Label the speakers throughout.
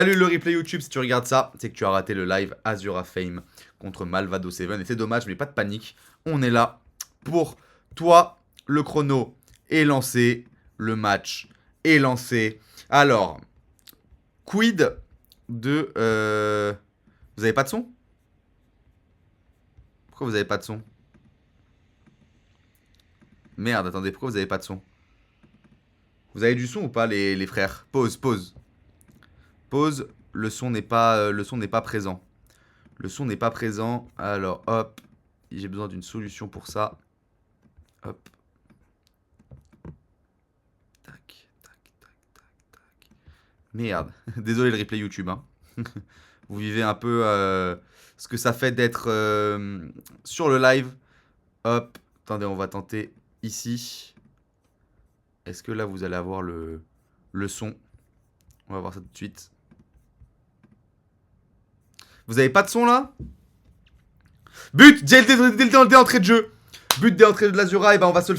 Speaker 1: Salut le replay YouTube, si tu regardes ça, c'est que tu as raté le live Azura Fame contre Malvado 7 et c'est dommage mais pas de panique, on est là pour toi, le chrono est lancé, le match est lancé. Alors, quid de... Vous avez pas de son? Pourquoi vous avez pas de son? Merde, attendez, pourquoi vous avez pas de son? Vous avez du son ou pas les frères? Pause, pause. Pause, le son n'est pas présent. Le son n'est pas présent. Alors, hop. J'ai besoin d'une solution pour ça. Hop. Tac, tac, tac, tac, tac. Merde. Désolé le replay YouTube. Hein. Vous vivez un peu ce que ça fait d'être sur le live. Hop. Attendez, on va tenter ici. Est-ce que là, vous allez avoir le son? On va voir ça tout de suite. Vous avez pas de son là? But dès l'entrée de jeu. But dès l'entrée de l'Azura, et ben on va se le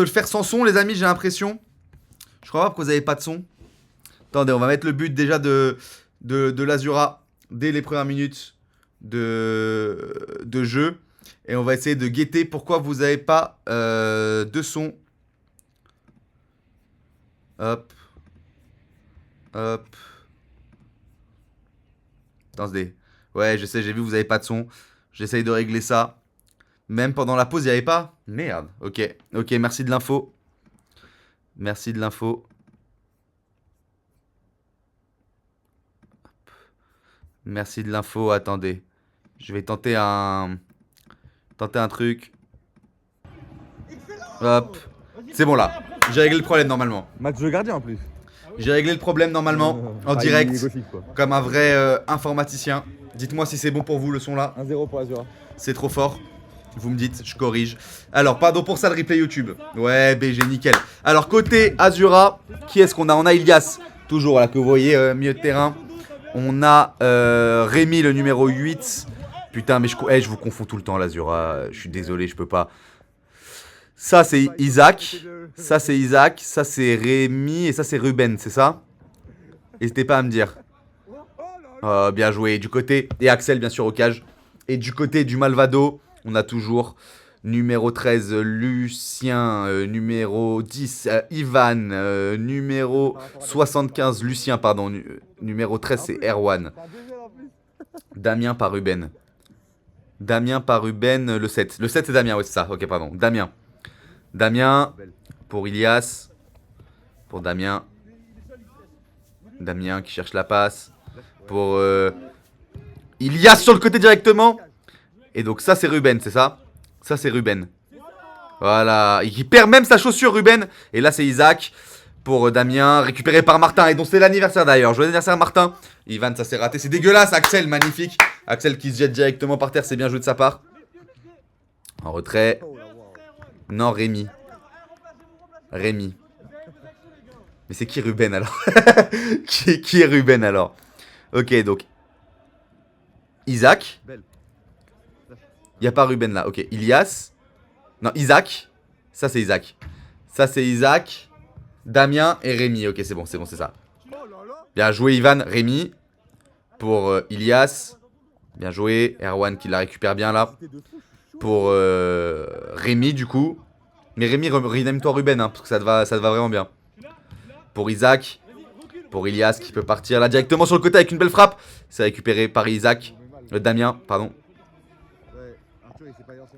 Speaker 1: faire sans son les amis, j'ai l'impression. Je crois pas pourquoi vous avez pas de son. Attendez, on va mettre le but déjà de l'Azura dès les premières minutes de jeu. Et on va essayer de guetter pourquoi vous avez pas de son. Hop. Hop. Attendez. Ouais, je sais, j'ai vu, vous avez pas de son. J'essaye de régler ça. Même pendant la pause, il n'y avait pas? Merde. Ok. Ok, merci de l'info. Merci de l'info. Merci de l'info. Attendez. Je vais tenter un truc. Hop. C'est bon là. J'ai réglé le problème normalement.
Speaker 2: Match de gardien en plus.
Speaker 1: J'ai réglé le problème normalement en direct.
Speaker 2: Gothique, quoi.
Speaker 1: Comme un vrai informaticien. Dites-moi si c'est bon pour vous le son là.
Speaker 2: 1-0 pour Azura.
Speaker 1: C'est trop fort. Vous me dites, je corrige. Alors, pardon pour ça le replay YouTube. Ouais, BG, nickel. Alors, côté Azura, qui est-ce qu'on a? On a Ilias, toujours, là, que vous voyez, milieu de terrain. On a Rémi, le numéro 8. Putain, mais je vous confonds tout le temps, l'Azura. Je suis désolé, je peux pas. Ça, c'est Isaac. Ça, c'est Isaac. Ça, c'est Rémi. Et ça, c'est Ruben, c'est ça? N'hésitez pas à me dire. Bien joué. Du côté... Et Axel, bien sûr, au cage. Et du côté du Malvado, on a toujours numéro 13, Lucien. Numéro 10, Ivan. Numéro 75, Lucien, pardon. Numéro 13, c'est Erwan. Damien par Ruben. Damien par Ruben, le 7. Le 7, c'est Damien, ouais, c'est ça. Ok, pardon. Damien. Damien pour Ilias. Pour Damien. Damien qui cherche la passe. Pour Ilias sur le côté directement. Et donc ça c'est Ruben, c'est ça? Ça c'est Ruben. Voilà. Il perd même sa chaussure Ruben. Et là c'est Isaac. Pour Damien. Récupéré par Martin. Et donc c'est l'anniversaire d'ailleurs. Joyeux anniversaire Martin. Ivan, ça s'est raté. C'est dégueulasse. Axel, magnifique. Axel qui se jette directement par terre. C'est bien joué de sa part. En retrait. Non, Rémi. Rémi. Mais c'est qui Ruben alors? qui est Ruben alors? Ok, donc. Isaac. Il n'y a pas Ruben là. Ok, Ilias. Non, Isaac. Ça, c'est Isaac. Ça, c'est Isaac. Damien et Rémi. Ok, c'est bon, c'est ça. Bien joué, Ivan. Rémi. Pour Ilias. Bien joué. Erwan qui la récupère bien là. Pour Rémi, du coup. Mais Rémi, rename-toi Ruben, hein, parce que ça te va vraiment bien. Pour Isaac. Pour Ilias qui peut partir là directement sur le côté avec une belle frappe. C'est récupéré par Isaac. Damien, pardon.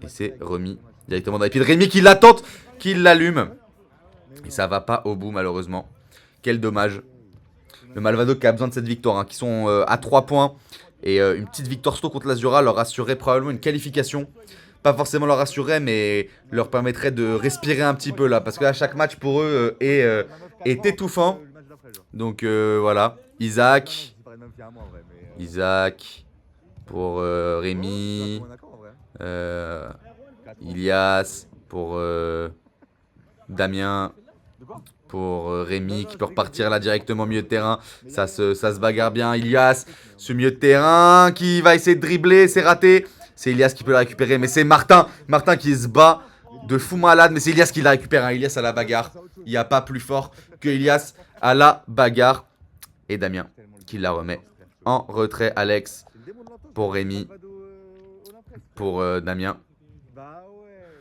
Speaker 1: Et c'est remis directement dans les pieds de Rémi qui l'attente, qui l'allume. Et ça va pas au bout malheureusement. Quel dommage. Le Malvado qui a besoin de cette victoire, hein, qui sont à 3 points. Et une petite victoire surtout contre l'Azura leur assurerait probablement une qualification. Pas forcément leur assurerait, mais leur permettrait de respirer un petit peu là. Parce que là, chaque match pour eux est étouffant. Donc voilà. Isaac. Isaac. Pour Rémi. Ilias. Pour Damien. Pour Rémi qui peut repartir là directement au milieu de terrain. Ça se bagarre bien. Ilias. Ce milieu de terrain qui va essayer de dribbler. C'est raté. C'est Ilias qui peut la récupérer. Mais c'est Martin. Martin qui se bat de fou malade. Mais c'est Ilias qui la récupère. Hein. Ilias à la bagarre. Il n'y a pas plus fort que Ilias à la bagarre. Et Damien qui la remet en retrait. Alex pour Rémi. Pour Damien.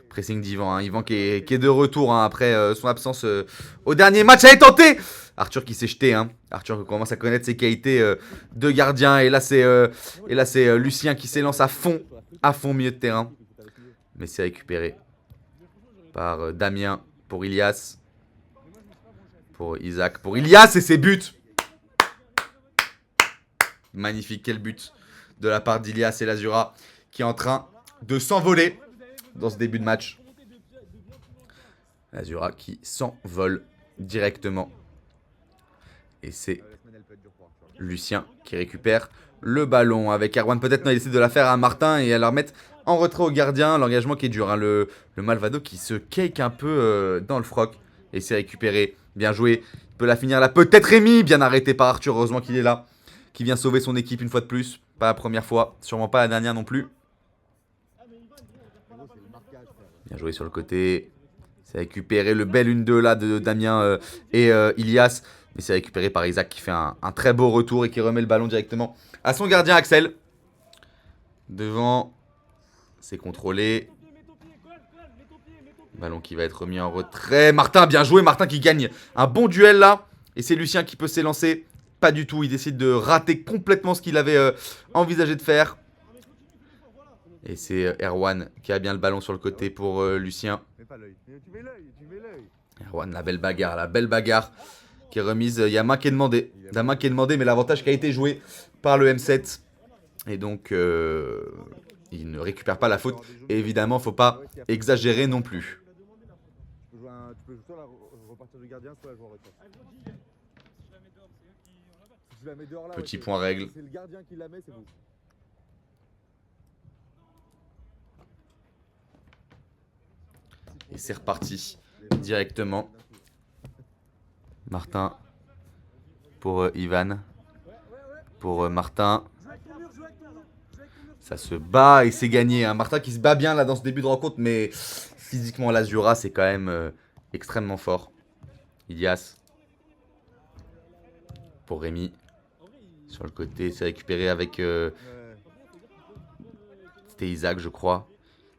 Speaker 1: Pressing d'Yvan. Hein. Yvan qui est de retour hein, après son absence au dernier match. Allez, tenter Arthur qui s'est jeté. Hein. Arthur qui commence à connaître ses qualités de gardien. Et là, c'est Lucien qui s'élance à fond milieu de terrain. Mais c'est récupéré par Damien pour Ilias. Pour Isaac. Pour Ilias et ses buts. Magnifique, quel but de la part d'Ilias et l'Azura qui est en train de s'envoler dans ce début de match. L'Azura qui s'envole directement. Et c'est Lucien qui récupère le ballon avec Erwan. Peut-être non, il essaie de la faire à Martin et à la remettre en retrait au gardien. L'engagement qui est dur. Hein. Le Malvado qui se cake un peu dans le froc. Et c'est récupéré. Bien joué. Il peut la finir là. Peut-être Rémi. Bien arrêté par Arthur. Heureusement qu'il est là. Qui vient sauver son équipe une fois de plus. Pas la première fois. Sûrement pas la dernière non plus. Bien joué sur le côté. C'est récupéré le bel 1-2 là de Damien et Ilias. Mais c'est récupéré par Isaac qui fait un très beau retour et qui remet le ballon directement à son gardien Axel. Devant. C'est contrôlé. Ballon qui va être remis en retrait. Martin, bien joué. Martin qui gagne un bon duel là. Et c'est Lucien qui peut s'élancer. Pas du tout. Il décide de rater complètement ce qu'il avait envisagé de faire. Et c'est Erwan qui a bien le ballon sur le côté pour Lucien. Erwan, la belle bagarre qui est remise. Il y a main qui est demandée. La main qui est demandée, mais l'avantage qui a été joué par le M7. Et donc, il ne récupère pas la faute. Et évidemment, il ne faut pas exagérer non plus. Petit point règle. Et c'est reparti directement. Martin pour Ivan. Pour Martin. Ça se bat et c'est gagné. Hein. Martin qui se bat bien là dans ce début de rencontre. Mais physiquement, l'Azura, c'est quand même extrêmement fort. Ilias. Pour Rémi. Sur le côté, c'est récupéré avec... C'était Isaac, je crois.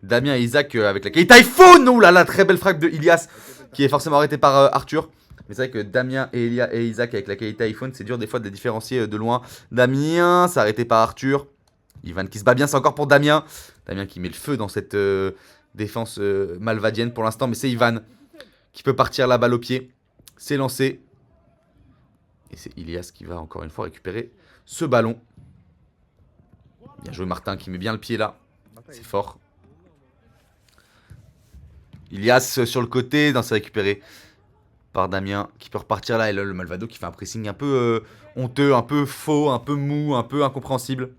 Speaker 1: Damien et Isaac avec la qualité iPhone. Ouh là là, très belle frappe de Ilias. Qui est forcément arrêté par Arthur. Mais c'est vrai que Damien et Isaac avec la qualité iPhone, c'est dur des fois de les différencier de loin. Damien, c'est arrêté par Arthur. Ivan qui se bat bien, c'est encore pour Damien. Damien qui met le feu dans cette défense malvadienne pour l'instant. Mais c'est Ivan qui peut partir la balle au pied. C'est lancé. Et c'est Ilias qui va encore une fois récupérer ce ballon. Bien joué Martin qui met bien le pied là. C'est fort. Ilias sur le côté. Non, c'est récupéré par Damien qui peut repartir là. Et là, le Malvado qui fait un pressing un peu honteux, un peu faux, un peu mou, un peu incompréhensible.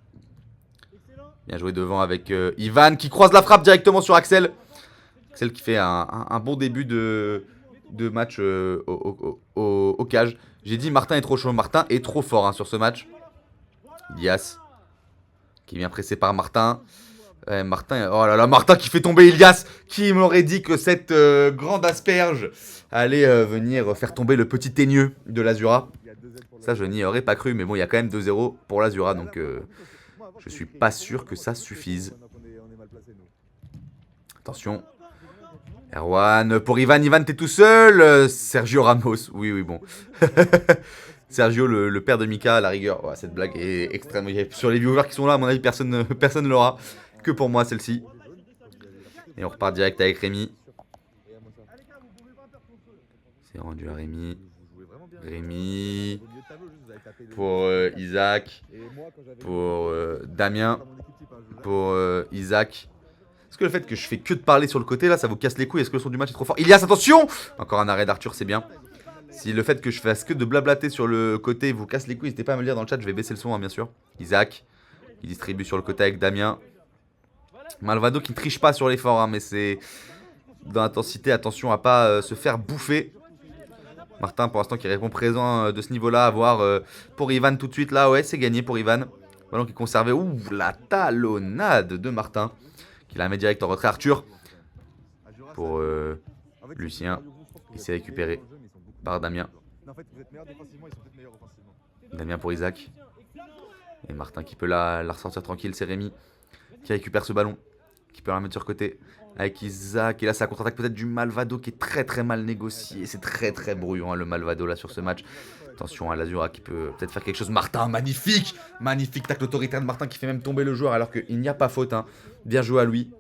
Speaker 1: Bien joué devant avec Ivan qui croise la frappe directement sur Axel. Axel qui fait un bon début de match au cage. J'ai dit Martin est trop chaud. Martin est trop fort hein, sur ce match. Ilias qui est bien pressé par Martin. Martin, oh là là, Martin qui fait tomber Ilias. Qui m'aurait dit que cette grande asperge allait venir faire tomber le petit teigneux de l'Azura. Ça, je n'y aurais pas cru. Mais bon, il y a quand même 2-0 pour l'Azura. Donc, je suis pas sûr que ça suffise. Attention. Erwan pour Ivan. Ivan, t'es tout seul. Sergio Ramos. Oui, oui, bon. Sergio, le père de Mika, à la rigueur. Ouais, cette blague est extrême. Sur les viewers qui sont là, à mon avis, personne ne l'aura. Que pour moi, celle-ci. Et on repart direct avec Rémi. C'est rendu à Rémi. Rémi. Pour Isaac. Pour Damien. Pour Isaac. Est-ce que le fait que je fais que de parler sur le côté là, ça vous casse les couilles? Est-ce que le son du match est trop fort? Ilias, attention! Encore un arrêt d'Arthur, c'est bien. Si le fait que je fasse que de blablater sur le côté vous casse les couilles, n'hésitez pas à me le dire dans le chat, je vais baisser le son hein, bien sûr. Isaac, qui distribue sur le côté avec Damien. Malvado qui ne triche pas sur l'effort, hein, mais c'est dans l'intensité, attention à pas se faire bouffer. Martin pour l'instant qui répond présent de ce niveau-là, à voir pour Ivan tout de suite là, ouais c'est gagné pour Ivan. Ballon qui est conservé, ouh la talonnade de Martin. Qui la met direct en retrait. Arthur pour Lucien. Et c'est récupéré par Damien. Damien pour Isaac. Et Martin qui peut la ressortir tranquille. C'est Rémi qui récupère ce ballon. Qui peut la mettre sur côté. Avec Isaac. Et là, ça contre-attaque peut-être du Malvado qui est très très mal négocié. C'est très très brouillon hein, le Malvado là sur ce match. Attention à l'Azura qui peut peut-être faire quelque chose. Martin, magnifique. Magnifique tacle autoritaire de Martin qui fait même tomber le joueur alors qu'il n'y a pas faute. Hein. Bien joué à lui.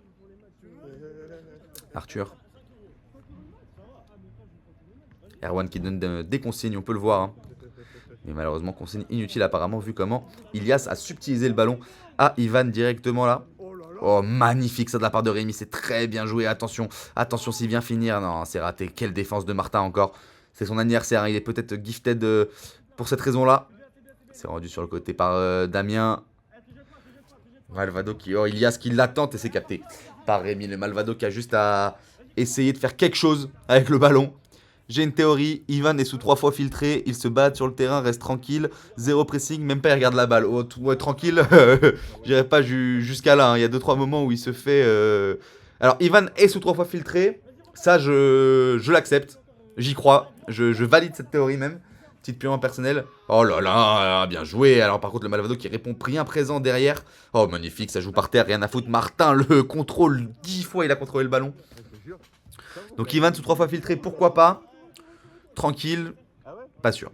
Speaker 1: Arthur. Erwan qui donne des consignes, on peut le voir. Hein. Mais malheureusement, consigne inutile apparemment, vu comment Ilias a subtilisé le ballon à Ivan directement là. Oh, magnifique ça de la part de Rémi, c'est très bien joué. Attention, attention s'il vient finir. Non, c'est raté. Quelle défense de Martin encore. C'est son anniversaire, hein. Il est peut-être gifted pour cette raison-là. C'est rendu sur le côté par Damien. Malvado qui... Oh, Ilias qui l'attend et c'est capté par Rémi. Le Malvado qui a juste à essayer de faire quelque chose avec le ballon. J'ai une théorie, Ivan est sous 3 fois filtré, il se bat sur le terrain, reste tranquille, zéro pressing, même pas il regarde la balle. Oh, ouais, tranquille, j'irai pas jusqu'à là, hein. Il y a 2-3 moments où il se fait... Alors Ivan est sous 3 fois filtré, ça je l'accepte, j'y crois, je valide cette théorie même, petite purement personnelle. Oh là là, bien joué. Alors par contre le Malvado qui répond rien présent derrière. Oh magnifique, ça joue par terre, rien à foutre. Martin le contrôle, 10 fois il a contrôlé le ballon. Donc Ivan sous 3 fois filtré, pourquoi pas. Tranquille, pas sûr.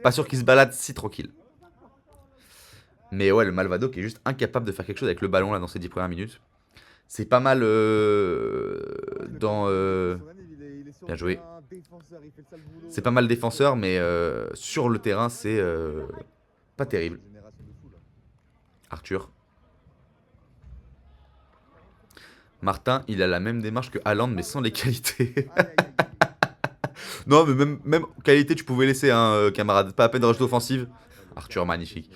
Speaker 1: Pas sûr qu'il se balade si tranquille. Mais ouais, le Malvado qui est juste incapable de faire quelque chose avec le ballon là dans ces 10 premières minutes. C'est pas mal dans... Bien joué. C'est pas mal défenseur, mais sur le terrain, c'est pas terrible. Arthur. Martin, il a la même démarche que Haaland, mais sans les qualités. Non, mais même qualité, tu pouvais laisser, hein, camarade. Pas à peine de rajouter offensive. Arthur, magnifique.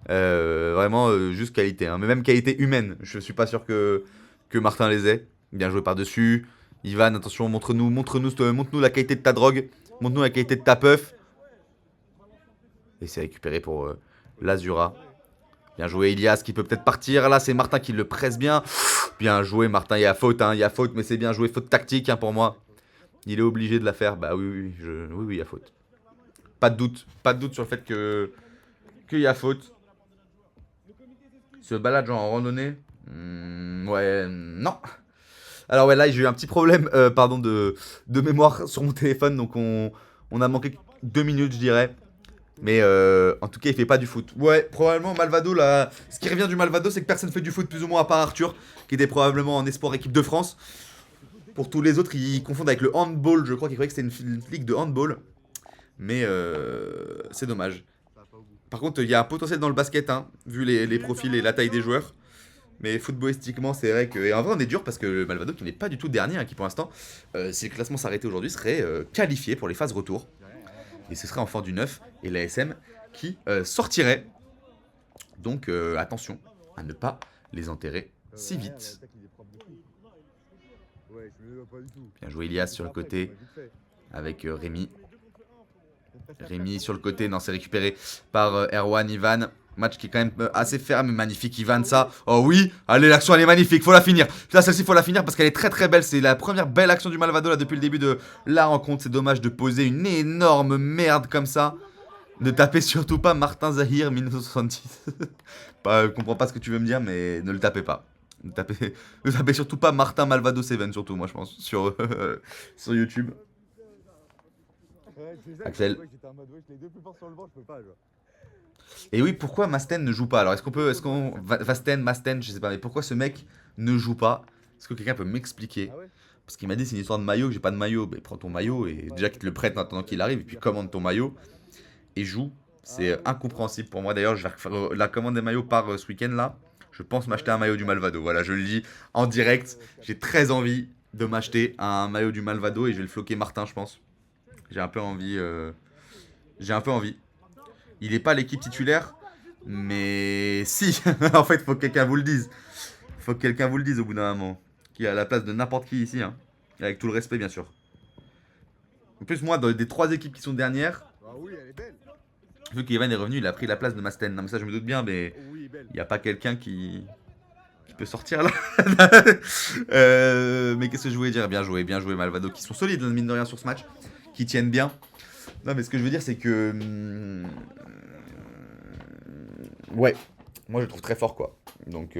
Speaker 1: Vraiment, juste qualité. Hein. Mais même qualité humaine. Je suis pas sûr que Martin les ait. Bien joué par-dessus. Ivan, attention, montre-nous la qualité de ta drogue. Montre-nous la qualité de ta puff. Et c'est récupéré pour l'Azura. Bien joué, Ilias qui peut peut-être partir. Là, c'est Martin qui le presse bien. Bien joué, Martin. Il y a faute, hein, il y a faute, mais c'est bien joué. Faute tactique hein, pour moi. Il est obligé de la faire. Bah oui, il y a faute. Pas de doute sur le fait qu'il y a faute. Se balade genre en randonnée. Ouais, non. Alors ouais, là j'ai eu un petit problème de mémoire sur mon téléphone. Donc on a manqué 2 minutes, je dirais. Mais en tout cas, il fait pas du foot. Ouais, probablement Malvado, là. Ce qui revient du Malvado, c'est que personne fait du foot plus ou moins à part Arthur, qui était probablement en espoir équipe de France. Pour tous les autres, ils confondent avec le handball. Je crois qu'ils croyaient que c'était une ligue de handball. Mais c'est dommage. Par contre, il y a un potentiel dans le basket, hein, vu les profils et la taille des joueurs. Mais footballistiquement, c'est vrai que... Et en vrai, on est dur parce que le Malvado, qui n'est pas du tout dernier, hein, qui pour l'instant, si le classement s'arrêtait aujourd'hui, serait qualifié pour les phases retour. Et ce serait en fin du 9 et l'ASM qui sortirait. Donc attention à ne pas les enterrer si vite. Bien joué Ilias sur le côté avec Rémi. Rémi sur le côté, non c'est récupéré par Erwan, Ivan. Match qui est quand même assez ferme, magnifique Ivan ça. Oh oui, allez l'action elle est magnifique, faut la finir. Là celle-ci faut la finir parce qu'elle est très très belle. C'est la première belle action du Malvado là depuis le début de la rencontre. C'est dommage de poser une énorme merde comme ça. Ne tapez surtout pas Martin Zahir 1970. Je comprends pas ce que tu veux me dire mais ne le tapez pas. Ne tapez surtout pas Martin Malvado 7 surtout moi je pense sur YouTube. Axel. Et oui, pourquoi Masten ne joue pas? Alors, Vasten, Masten, je sais pas, mais pourquoi ce mec ne joue pas? Est-ce que quelqu'un peut m'expliquer? Parce qu'il m'a dit c'est une histoire de maillot, que j'ai pas de maillot. Mais prends ton maillot et déjà qu'il te le prête en attendant qu'il arrive, et puis commande ton maillot et joue. C'est incompréhensible pour moi. D'ailleurs, je vais faire la commande des maillots par ce week-end là. Je pense m'acheter un maillot du Malvado. Voilà, je le dis en direct. J'ai très envie de m'acheter un maillot du Malvado et je vais le floquer Martin, je pense. J'ai un peu envie. Il n'est pas l'équipe titulaire, mais si. En fait, faut que quelqu'un vous le dise. Faut que quelqu'un vous le dise au bout d'un moment. Qui a la place de n'importe qui ici, hein. Avec tout le respect, bien sûr. En plus, moi, dans les 3 équipes qui sont dernières, vu qu'Evan est revenu, il a pris la place de Masten. Non, mais ça, je me doute bien, mais il n'y a pas quelqu'un qui peut sortir là. Mais qu'est-ce que je voulais dire? Bien joué, Malvado, qui sont solides, mine de rien, sur ce match. Qui tiennent bien. Non, mais ce que je veux dire, c'est que Ouais, moi je le trouve très fort quoi. Donc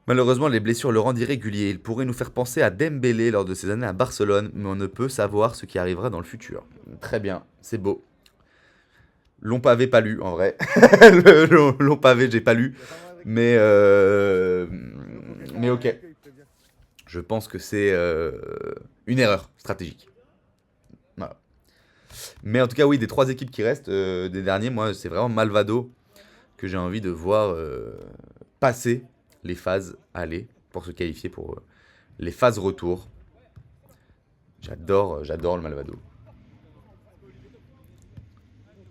Speaker 1: malheureusement les blessures le rendent irrégulier. Il pourrait nous faire penser à Dembélé lors de ses années à Barcelone, mais on ne peut savoir ce qui arrivera dans le futur. Très bien, c'est beau. Long pavé pas lu en vrai. Le long pavé j'ai pas lu. Mais ok. Je pense que c'est une erreur stratégique. Voilà. Mais en tout cas oui, des 3 équipes qui restent, des derniers, moi c'est vraiment Malvado que j'ai envie de voir passer les phases aller pour se qualifier pour les phases retour. J'adore le Malvado.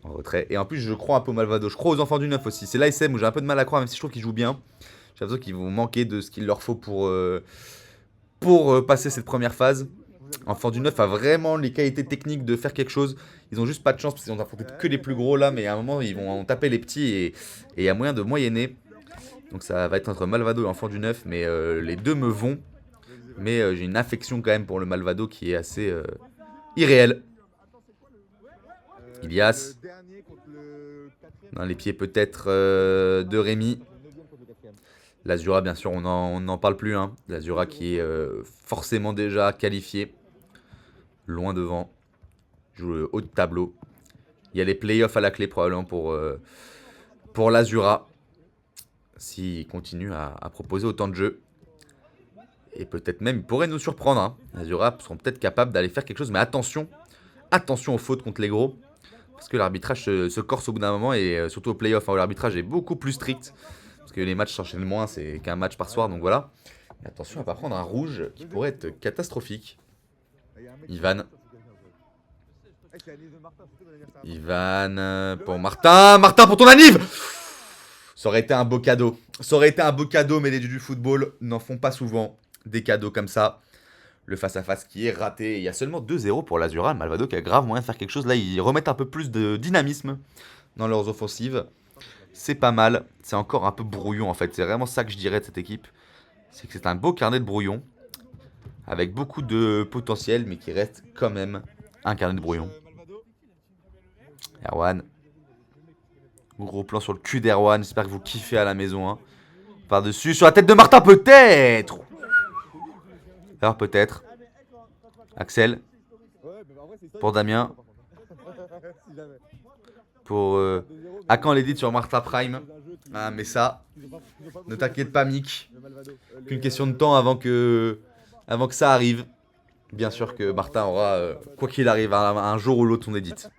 Speaker 1: En retrait. Et en plus, je crois un peu au Malvado. Je crois aux enfants du 9 aussi. C'est l'ASM où j'ai un peu de mal à croire, même si je trouve qu'ils jouent bien. J'ai l'impression qu'ils vont manquer de ce qu'il leur faut pour passer cette première phase. Enfant du 9 a vraiment les qualités techniques de faire quelque chose. Ils ont juste pas de chance parce qu'ils ont affronté que les plus gros là. Mais à un moment, ils vont taper les petits et il y a moyen de moyenner. Donc ça va être entre Malvado et Enfant du 9. Mais les deux me vont. Mais j'ai une affection quand même pour le Malvado qui est assez irréelle. Ilias. Dans les pieds peut-être de Rémi. L'Azura, bien sûr, on n'en parle plus. Hein. L'Azura qui est forcément déjà qualifié. Loin devant. Joue le haut de tableau. Il y a les playoffs à la clé probablement pour l'Azura. S'il continue à proposer autant de jeux. Et peut-être même, il pourrait nous surprendre. Hein. L'Azura seront peut-être capables d'aller faire quelque chose. Mais attention, attention aux fautes contre les gros. Parce que l'arbitrage se corse au bout d'un moment. Et surtout au playoff, hein, où l'arbitrage est beaucoup plus strict. Parce que les matchs s'enchaînent moins, c'est qu'un match par soir. Donc voilà. Et attention à ne pas prendre un rouge qui pourrait être catastrophique. Ivan. Ivan pour Martin. Martin pour ton anniv. Ça aurait été un beau cadeau. Ça aurait été un beau cadeau, mais les dieux du football n'en font pas souvent des cadeaux comme ça. Le face-à-face qui est raté. Il y a seulement 2-0 pour l'Azura. Malvado qui a grave moyen de faire quelque chose. Là, ils remettent un peu plus de dynamisme dans leurs offensives. C'est pas mal. C'est encore un peu brouillon en fait. C'est vraiment ça que je dirais de cette équipe. C'est que c'est un beau carnet de brouillon. Avec beaucoup de potentiel, mais qui reste quand même un carnet de brouillon. Erwan. Gros plan sur le cul d'Erwan. J'espère que vous kiffez à la maison. Hein. Par-dessus, sur la tête de Martin, peut-être. Alors peut-être. Axel. Pour Damien. Pour à quand l'édit sur Martha Prime. Ah mais ça, ne t'inquiète pas Mick. Qu'une question de temps avant que ça arrive. Bien sûr que Martin aura, quoi qu'il arrive, un jour ou l'autre on édite.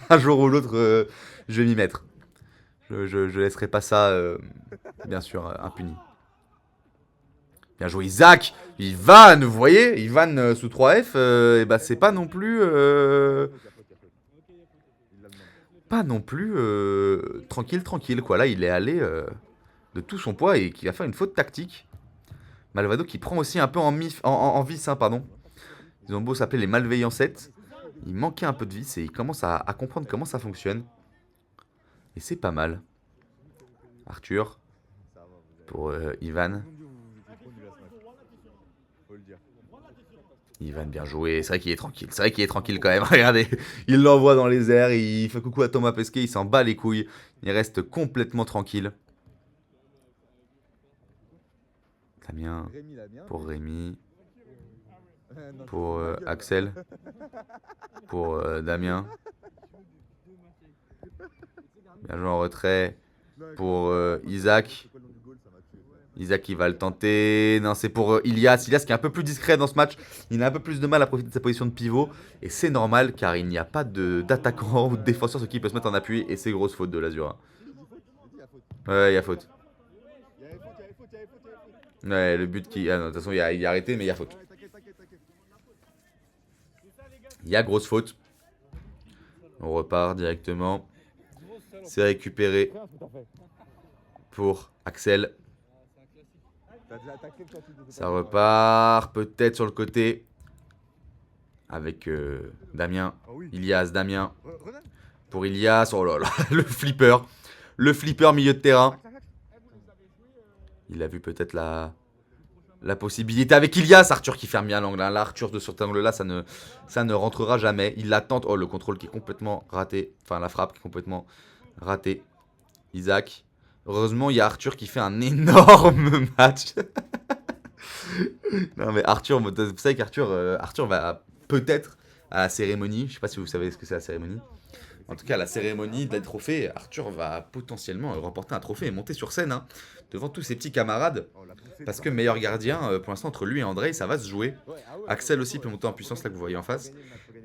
Speaker 1: Un jour ou l'autre, je vais m'y mettre. Je laisserai pas ça, bien sûr, impuni. Bien joué Isaac. Ivan, vous voyez, Ivan sous 3F, et bah c'est pas non plus... pas non plus tranquille quoi. Là il est allé de tout son poids et qui va faire une faute tactique. Malvado qui prend aussi un peu en vis, hein, pardon. Ils ont beau s'appeler les malveillants 7. Il manquait un peu de vis et il commence à comprendre comment ça fonctionne. Et c'est pas mal. Arthur pour Ivan. Ivan bien joué, c'est vrai qu'il est tranquille, quand même, regardez, il l'envoie dans les airs, il fait coucou à Thomas Pesquet, il s'en bat les couilles, il reste complètement tranquille. Damien, pour Rémi, pour Axel, pour Damien, bien joué en retrait, pour Isaac. Isaac qui va le tenter. Non, c'est pour Ilias. Ilias qui est un peu plus discret dans ce match. Il a un peu plus de mal à profiter de sa position de pivot. Et c'est normal car il n'y a pas d'attaquant ou de défenseur sur qui il peut se mettre en appui. Et c'est grosse faute de l'Azura. Ouais, il y a faute. Ouais, le but qui... Ah non, de toute façon, il est arrêté, mais il y a faute. Il y a grosse faute. On repart directement. C'est récupéré pour Axel. Ça repart peut-être sur le côté avec Damien. Ilias, Damien. Pour Ilias. Oh là là, le flipper. Le flipper milieu de terrain. Il a vu peut-être la possibilité avec Ilias. Arthur qui ferme bien l'angle. Là, Arthur de sur cet angle-là, ça ne rentrera jamais. Il l'attend. Oh, le contrôle qui est complètement raté. Enfin, la frappe qui est complètement ratée. Isaac. Heureusement, il y a Arthur qui fait un énorme match. Non, mais Arthur, vous savez qu'Arthur Arthur va peut-être à la cérémonie. Je sais pas si vous savez ce que c'est la cérémonie. En tout cas, à la cérémonie des trophées, Arthur va potentiellement remporter un trophée et monter sur scène devant tous ses petits camarades. Parce que meilleur gardien, pour l'instant, entre lui et André, ça va se jouer. Axel aussi peut monter en puissance, là que vous voyez en face.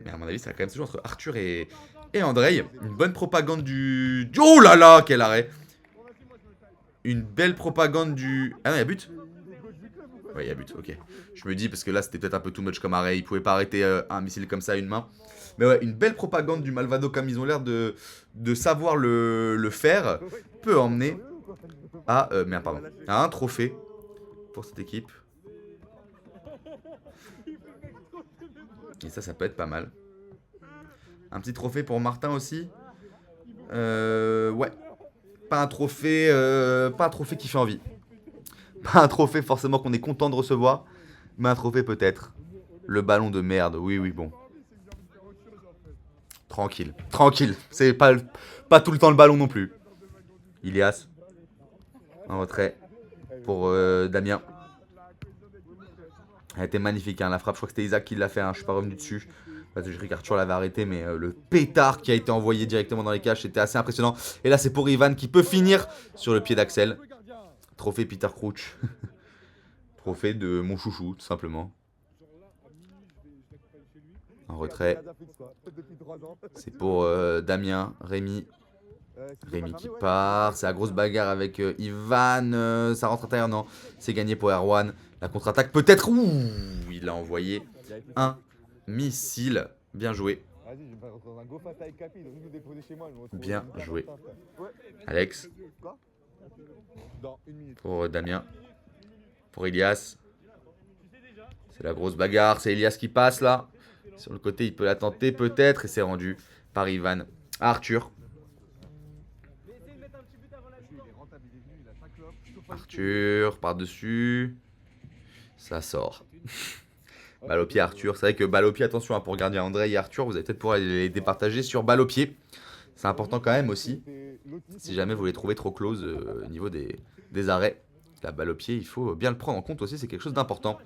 Speaker 1: Mais à mon avis, ça va quand même se jouer entre Arthur et André. Une bonne propagande du... Oh là là, quel arrêt! Une belle propagande du... Ah non, il y a but? Ouais, il y a but, ok. Je me dis, parce que là, c'était peut-être un peu too much comme arrêt. Il pouvait pas arrêter un missile comme ça à une main. Mais ouais, une belle propagande du Malvado, comme ils ont l'air de savoir le faire, peut emmener à, à un trophée pour cette équipe. Et ça peut être pas mal. Un petit trophée pour Martin aussi. Ouais. Pas un trophée qui fait envie. Pas un trophée forcément qu'on est content de recevoir. Mais un trophée peut-être. Le ballon de merde, oui, bon. Tranquille. C'est pas tout le temps le ballon non plus. Ilias. En retrait pour Damien. Elle était magnifique, la frappe. Je crois que c'était Isaac qui l'a fait, je suis pas revenu dessus. Parce que je crois qu'Arthur l'avait arrêté, mais le pétard qui a été envoyé directement dans les cages, c'était assez impressionnant. Et là, c'est pour Ivan qui peut finir sur le pied d'Axel. Trophée Peter Crouch. Trophée de mon chouchou, tout simplement. En retrait. C'est pour Damien, Rémi. Rémi qui part. C'est la grosse bagarre avec Ivan. Ça rentre à l'intérieur, non. C'est gagné pour Erwan. La contre-attaque peut-être. Ouh, il a envoyé un missile. Bien joué. Bien joué. Alex. Pour Damien. Pour Ilias. C'est la grosse bagarre. C'est Ilias qui passe là. Sur le côté, il peut la tenter peut-être. Et c'est rendu par Ivan à Arthur. Arthur, par-dessus. Ça sort. Balle au pied, Arthur. C'est vrai que balle au pied, attention pour gardien André et Arthur. Vous allez peut-être pouvoir les départager sur balle au pied. C'est important quand même aussi. Si jamais vous les trouvez trop close au niveau des arrêts. La balle au pied, il faut bien le prendre en compte aussi. C'est quelque chose d'important.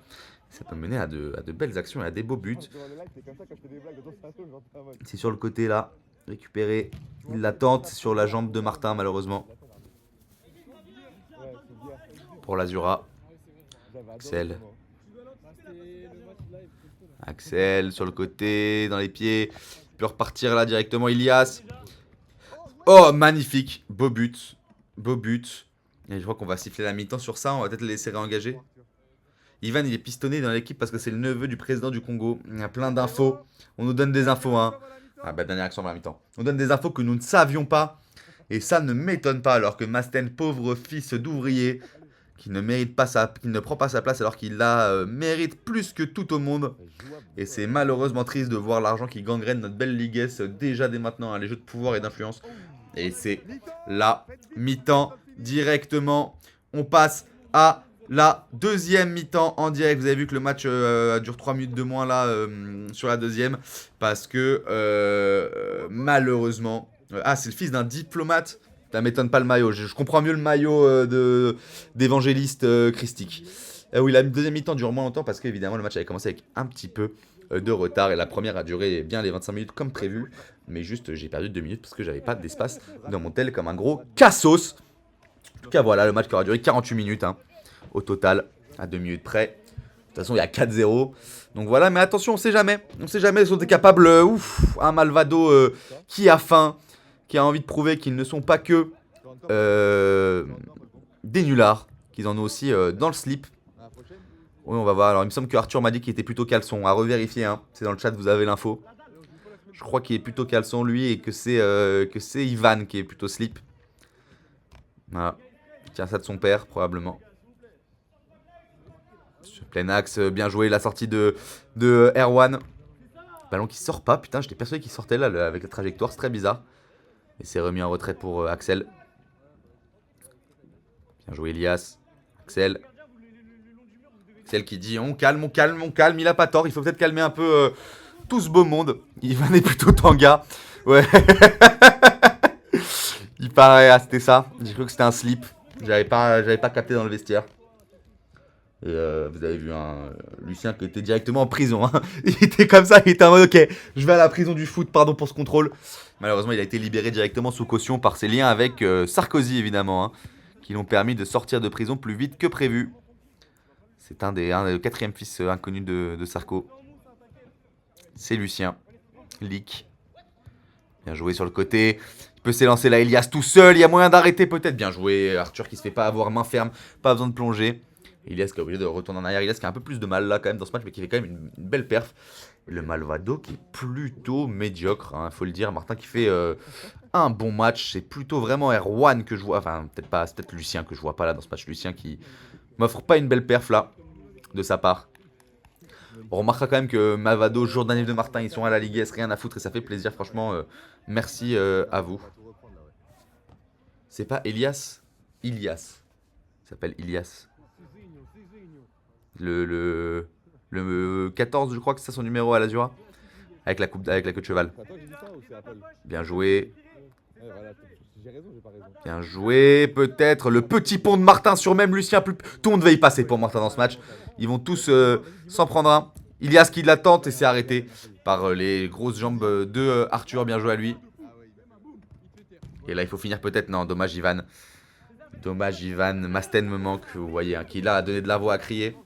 Speaker 1: Ça peut mener à de belles actions et à des beaux buts. C'est sur le côté là. Récupéré. Il la tente sur la jambe de Martin malheureusement. Pour l'Azura. Axel. Axel sur le côté, dans les pieds. Il peut repartir là directement. Ilias. Oh, magnifique. Beau but. Et je crois qu'on va siffler la mi-temps sur ça. On va peut-être le laisser réengager. Ivan, il est pistonné dans l'équipe parce que c'est le neveu du président du Congo. Il y a plein d'infos. On nous donne des infos. Ah bah, dernière action à la mi-temps. On donne des infos que nous ne savions pas. Et ça ne m'étonne pas alors que Masten, pauvre fils d'ouvrier, qui ne prend pas sa place alors qu'il la mérite plus que tout au monde. Et c'est malheureusement triste de voir l'argent qui gangrène notre belle Ligue S déjà dès maintenant, les jeux de pouvoir et d'influence. Et c'est la mi-temps directement. On passe à la deuxième mi-temps en direct. Vous avez vu que le match dure 3 minutes de moins là sur la deuxième. Parce que malheureusement... c'est le fils d'un diplomate. Ça m'étonne pas le maillot. Je comprends mieux le maillot d'évangéliste christique. Oui, la deuxième mi-temps dure moins longtemps parce qu'évidemment le match avait commencé avec un petit peu de retard. Et la première a duré bien les 25 minutes comme prévu. Mais juste, j'ai perdu 2 minutes parce que j'avais pas d'espace dans mon tel comme un gros cassos. En tout cas, voilà, le match qui aura duré 48 minutes au total, à 2 minutes près. De toute façon, il y a 4-0. Donc voilà, mais attention, on sait jamais. On sait jamais, ils sont capables. Un Malvado qui a faim, qui a envie de prouver qu'ils ne sont pas que des nullards, qu'ils en ont aussi dans le slip. Oui, on va voir. Alors, il me semble que Arthur m'a dit qu'il était plutôt caleçon. À revérifier, c'est dans le chat, vous avez l'info. Je crois qu'il est plutôt caleçon, lui, et que c'est Ivan qui est plutôt slip. Voilà. Il tient ça de son père, probablement. Plein axe, bien joué. La sortie de Erwan. Ballon qui sort pas. Putain, j'étais persuadé qu'il sortait là avec la trajectoire. C'est très bizarre. Et c'est remis en retrait pour Axel. Bien joué, Ilias. Axel. Axel qui dit on calme. Il a pas tort. Il faut peut-être calmer un peu tout ce beau monde. Ivan est plutôt tanga. Ouais. Il Il paraît, ah, c'était ça. J'ai cru que c'était un slip. J'avais pas capté dans le vestiaire. Et vous avez vu Lucien qui était directement en prison. Hein. Il était comme ça, il était en mode ok, je vais à la prison du foot, pardon pour ce contrôle. Malheureusement, il a été libéré directement sous caution par ses liens avec Sarkozy évidemment, hein, qui l'ont permis de sortir de prison plus vite que prévu. C'est un des quatrième fils inconnus de Sarko. C'est Lucien. Leak. Bien joué sur le côté. Il peut s'élancer là, Elias tout seul. Il y a moyen d'arrêter peut-être. Bien joué. Arthur qui se fait pas avoir main ferme. Pas besoin de plonger. Elias qui est obligé de retourner en arrière. Elias qui a un peu plus de mal là quand même dans ce match, mais qui fait quand même une belle perf. Et le Malvado qui est plutôt médiocre, hein, faut le dire. Martin qui fait un bon match. C'est plutôt vraiment Erwan que je vois. Enfin, peut-être pas. C'est peut-être Lucien que je vois pas là dans ce match. Lucien qui m'offre pas une belle perf là de sa part. On remarquera quand même que Malvado, jour d'anniversaire de Martin, ils sont à la Ligue S, rien à foutre et ça fait plaisir. Franchement, merci à vous. C'est pas Elias? Ilias. Il s'appelle Ilias. Le 14, je crois que c'est son numéro à l'Azura. Avec la queue de cheval. Bien joué. Bien joué. Peut-être le petit pont de Martin sur même Lucien. Tout le monde va y passer pour Martin dans ce match. Ils vont tous s'en prendre un. Ilias qui l'attente et c'est arrêté par les grosses jambes de Arthur. Bien joué à lui. Et là, il faut finir peut-être. Non, dommage Ivan. Dommage Ivan. Masten me manque, vous voyez, hein, qui là a donné de la voix à crier.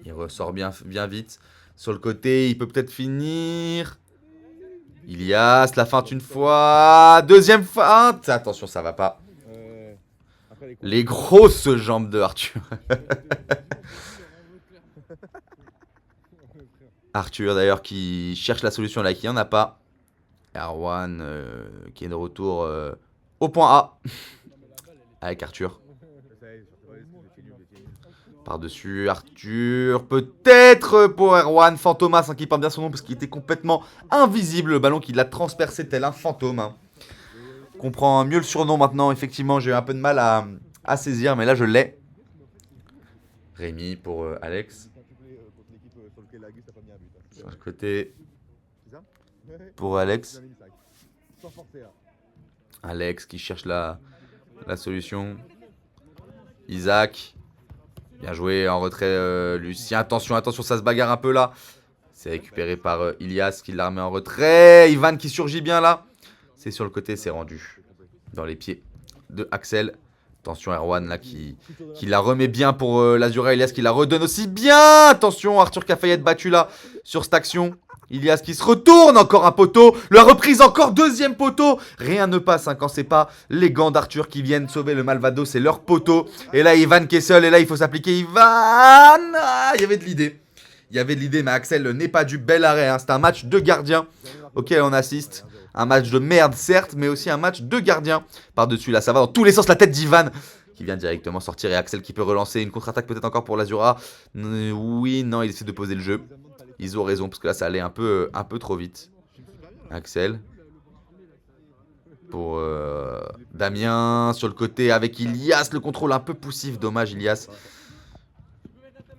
Speaker 1: Il ressort bien vite. Sur le côté, il peut peut-être finir. Ilias, la feinte une fois. Deuxième feinte. Attention, ça va pas. Les grosses jambes de Arthur. Arthur d'ailleurs qui cherche la solution là, qui en a pas. Erwan qui est de retour au point A. Avec Arthur. Par-dessus Arthur. Peut-être pour Erwan. Fantomas hein, qui porte bien son nom parce qu'il était complètement invisible. Le ballon qui l'a transpercé tel un fantôme. Hein. On comprend mieux le surnom maintenant. Effectivement, j'ai eu un peu de mal à saisir, mais là je l'ai. Rémi pour Alex. Sur le côté. Pour Alex. Alex qui cherche la solution. Isaac. Bien joué en retrait Lucien. Attention, ça se bagarre un peu là. C'est récupéré par Ilias qui la remet en retrait. Ivan qui surgit bien là. C'est sur le côté, c'est rendu dans les pieds de Axel. Attention Erwan là qui la remet bien pour l'Azura. Ilias qui la redonne aussi bien. Attention Arthur qui a failli être battu là sur cette action. Ilias qui se retourne, encore un poteau. La reprise, encore deuxième poteau. Rien ne passe hein, quand c'est pas les gants d'Arthur qui viennent sauver le Malvado. C'est leur poteau. Et là Ivan qui est seul. Et là il faut s'appliquer. Ivan il y avait de l'idée. Il y avait de l'idée mais Axel n'est pas du bel arrêt. Hein. C'est un match de gardien auquel on assiste. Un match de merde certes, mais aussi un match de gardien. Par-dessus là, ça va dans tous les sens. La tête d'Ivan qui vient directement sortir. Et Axel qui peut relancer une contre-attaque peut-être encore pour l'Azura. Oui, non, il essaie de poser le jeu. Ils ont raison parce que là ça allait un peu trop vite. Axel. Pour Damien sur le côté avec Ilias. Le contrôle un peu poussif. Dommage Ilias.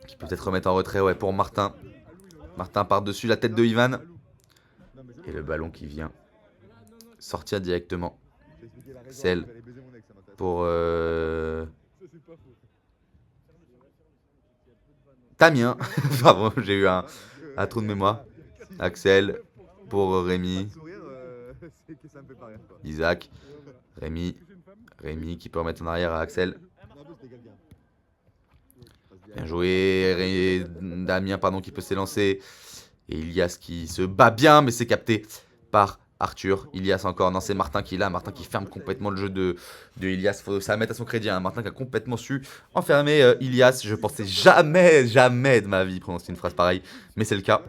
Speaker 1: Qui peut peut-être remettre en retrait ouais, pour Martin. Martin par-dessus la tête de Ivan. Et le ballon qui vient sortir directement. Axel. Pour Damien. Pardon, j'ai eu un trou de mémoire. Axel pour Rémi. Isaac. Rémi. Rémi qui peut remettre en arrière à Axel. Bien joué. Damien pardon, qui peut s'élancer. Et Ilias qui se bat bien, mais c'est capté par Arthur. Ilias encore. Non, c'est Martin qui est là. Martin qui ferme complètement le jeu de Ilias. Faut ça mettre à son crédit. Hein. Martin qui a complètement su enfermer Ilias. Je pensais jamais de ma vie prononcer une phrase pareille. Mais c'est le cas.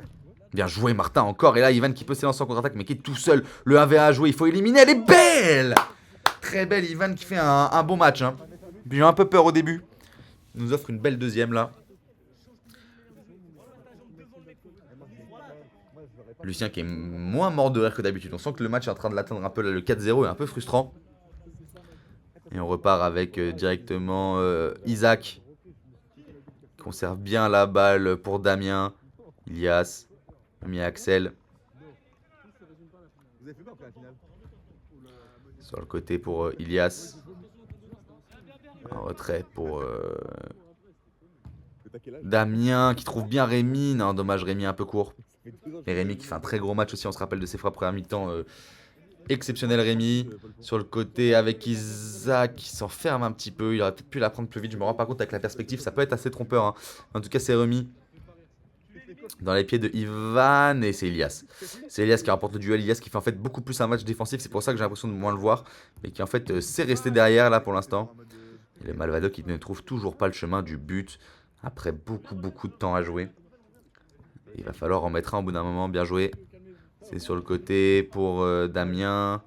Speaker 1: Bien joué Martin encore. Et là, Ivan qui peut s'élancer en contre-attaque, mais qui est tout seul. Le 1v1 à jouer. Il faut éliminer. Elle est belle. Très belle. Ivan qui fait un bon match. Hein. J'ai eu un peu peur au début. Il nous offre une belle deuxième là. Lucien qui est moins mort de rire que d'habitude. On sent que le match est en train de l'atteindre un peu. Là, le 4-0 est un peu frustrant. Et on repart avec directement Isaac. Qui conserve bien la balle pour Damien. Ilias. Mis Axel. Sur le côté pour Ilias. En retrait pour Damien qui trouve bien Rémi. Non, dommage, Rémi un peu court. Et Rémi qui fait un très gros match aussi, on se rappelle de ses frappes première mi-temps. Exceptionnel Rémi. Sur le côté avec Isaac qui s'enferme un petit peu. Il aurait peut-être pu la prendre plus vite, je me rends pas compte avec la perspective. Ça peut être assez trompeur. Hein. En tout cas, c'est remis dans les pieds de Ivan et c'est Ilias. C'est Ilias qui remporte le duel. Ilias qui fait en fait beaucoup plus un match défensif. C'est pour ça que j'ai l'impression de moins le voir. Mais qui en fait sait rester derrière là pour l'instant. Et le Malvado qui ne trouve toujours pas le chemin du but. Après beaucoup de temps à jouer. Il va falloir en mettre un au bout d'un moment. Bien joué. C'est sur le côté pour Damien.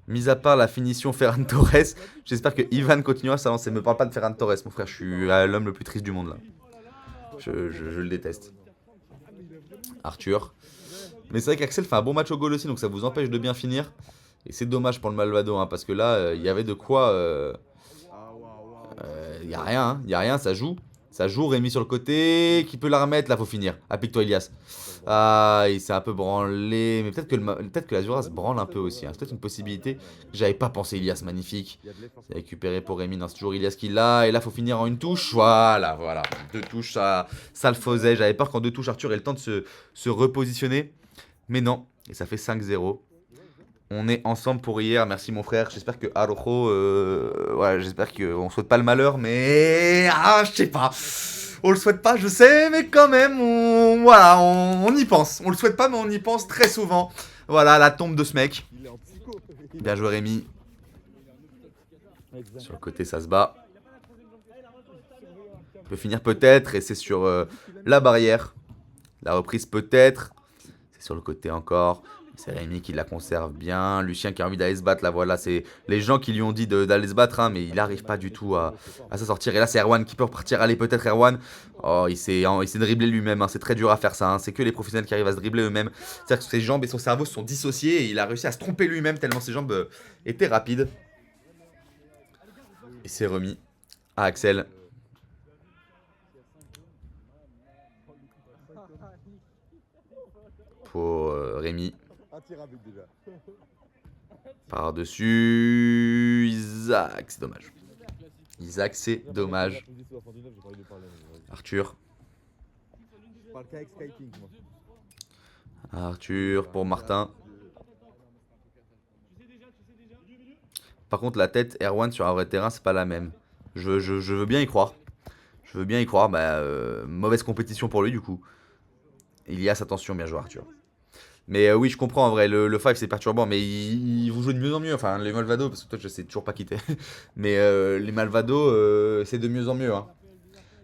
Speaker 1: Mis à part la finition Ferran Torres, j'espère que Ivan continuera à s'avancer. Me parle pas de Ferran Torres, mon frère. Je suis l'homme le plus triste du monde là. Je le déteste. Arthur. Mais c'est vrai qu'Axel fait un bon match au goal aussi, donc ça vous empêche de bien finir. Et c'est dommage pour le Malvado, hein, parce que là, il y avait de quoi. Il n'y a rien, hein, y a rien, ça joue. Ça joue, Rémi sur le côté, qui peut la remettre, là faut finir. Applique-toi Elias. Ah, il s'est un peu branlé, mais peut-être que l'Azura se branle un peu aussi. Hein. C'est peut-être une possibilité. J'avais pas pensé Elias, magnifique. C'est récupéré pour Rémi, non, c'est toujours Elias qui l'a. Et là faut finir en une touche, voilà. 2 touches, ça le faisait. J'avais peur qu'en 2 touches, Arthur ait le temps de se repositionner. Mais non, et ça fait 5-0. On est ensemble pour hier, merci mon frère. J'espère que Arojo, ouais, j'espère qu'on souhaite pas le malheur, mais je sais pas. On le souhaite pas, je sais, mais quand même, on y pense. On le souhaite pas, mais on y pense très souvent. Voilà, la tombe de ce mec. Bien joué Rémi. Sur le côté, ça se bat. On peut finir peut-être, et c'est sur la barrière. La reprise peut-être. C'est sur le côté encore. C'est Rémi qui la conserve bien. Lucien qui a envie d'aller se battre. Là, voilà, c'est les gens qui lui ont dit d'aller se battre, hein, mais il n'arrive pas du tout à s'en sortir. Et là, c'est Erwan qui peut repartir. Allez, peut-être Erwan. Oh, il s'est driblé lui-même. Hein. C'est très dur à faire ça. Hein. C'est que les professionnels qui arrivent à se dribbler eux-mêmes. C'est-à-dire que ses jambes et son cerveau se sont dissociés et il a réussi à se tromper lui-même tellement ses jambes étaient rapides. Et c'est remis à Axel. Pour Rémi. Par-dessus Isaac, c'est dommage. Isaac, c'est dommage. Arthur. Arthur pour Martin. Par contre, la tête Erwan sur un vrai terrain, c'est pas la même. Je veux bien y croire. Je veux bien y croire. Mauvaise compétition pour lui, du coup. Ilias, attention, bien joué, Arthur. Mais oui, je comprends en vrai, le 5 c'est perturbant, mais ils vont jouer de mieux en mieux. Enfin, les Malvado, parce que toi je sais toujours pas quitter. Mais les Malvado, c'est de mieux en mieux. Hein.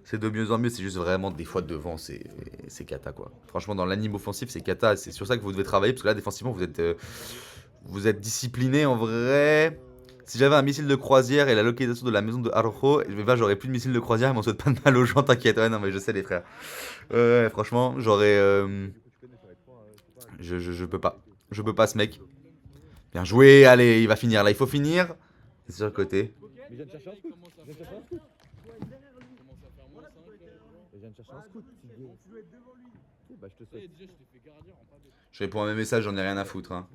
Speaker 1: C'est de mieux en mieux, c'est juste vraiment des fois devant, c'est cata quoi. Franchement, dans l'anime offensif, c'est cata. C'est sur ça que vous devez travailler, parce que là, défensivement, vous êtes discipliné en vrai. Si j'avais un missile de croisière et la localisation de la maison de Arojo, j'aurais plus de missile de croisière, ils m'en souhaitent pas de mal aux gens, t'inquiète. Ouais, non, mais je sais, les frères. Franchement, j'aurais. Je peux pas. Je peux pas, ce mec. Bien joué, allez, il va finir là, il faut finir. C'est sur le côté. Je réponds à mes messages, j'en ai rien à foutre. Hein.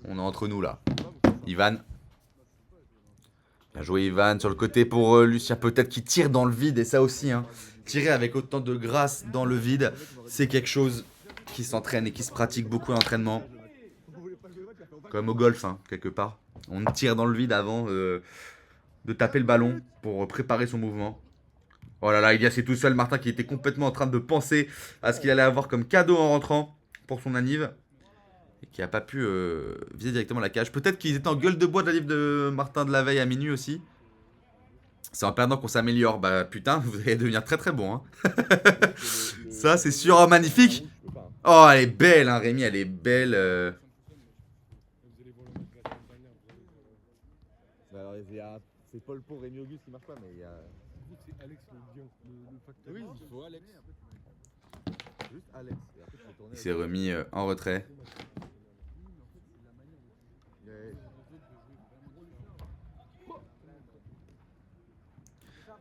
Speaker 1: On est entre nous là. Ivan. Bien joué Ivan sur le côté pour Lucien peut-être qui tire dans le vide et ça aussi. Hein. Tirer avec autant de grâce dans le vide, c'est quelque chose qui s'entraîne et qui se pratique beaucoup à l'entraînement. Comme au golf, hein, quelque part. On tire dans le vide avant de taper le ballon pour préparer son mouvement. Oh là là, Ilias est tout seul. Martin qui était complètement en train de penser à ce qu'il allait avoir comme cadeau en rentrant pour son anniv. Et qui n'a pas pu viser directement la cage. Peut-être qu'ils étaient en gueule de bois de la livre de Martin de la veille à minuit aussi. C'est en perdant qu'on s'améliore. Bah putain, vous allez devenir très très bon. Hein. Ça c'est sûr. Oh, magnifique. Oh, elle est belle, hein, Rémi, elle est belle.
Speaker 2: C'est Paul pour Rémi Auguste qui marche pas, mais il y a. C'est Alex le facteur. Oui, il faut Alex. Juste Alex.
Speaker 1: Il s'est remis en retrait.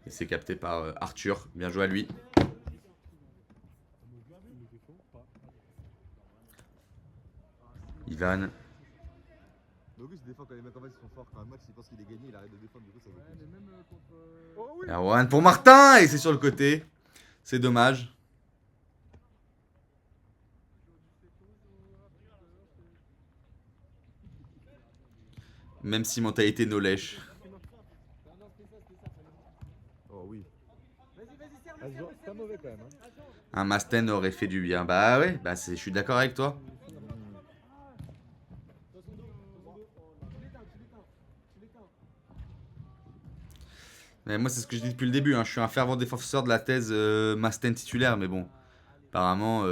Speaker 1: Et c'est capté par Arthur. Bien joué à lui. Ivan.
Speaker 2: Mais Auguste, des fois, quand les mecs en face ils sont forts, quand un match, il pense qu'il est gagné, il arrête de défendre, du coup, ça va.
Speaker 3: Mais même contre. Oh oui.
Speaker 1: Erwan pour Martin et c'est sur le côté. C'est dommage. Même si mentalité no lèche.
Speaker 2: Oh oui. Vas-y, c'est pas mauvais quand même. Hein.
Speaker 1: Un Masten aurait fait du bien. Bah ouais, bah je suis d'accord avec toi. Mais moi c'est ce que je dis depuis le début. Hein. Je suis un fervent défenseur de la thèse Masten titulaire. Mais bon, apparemment,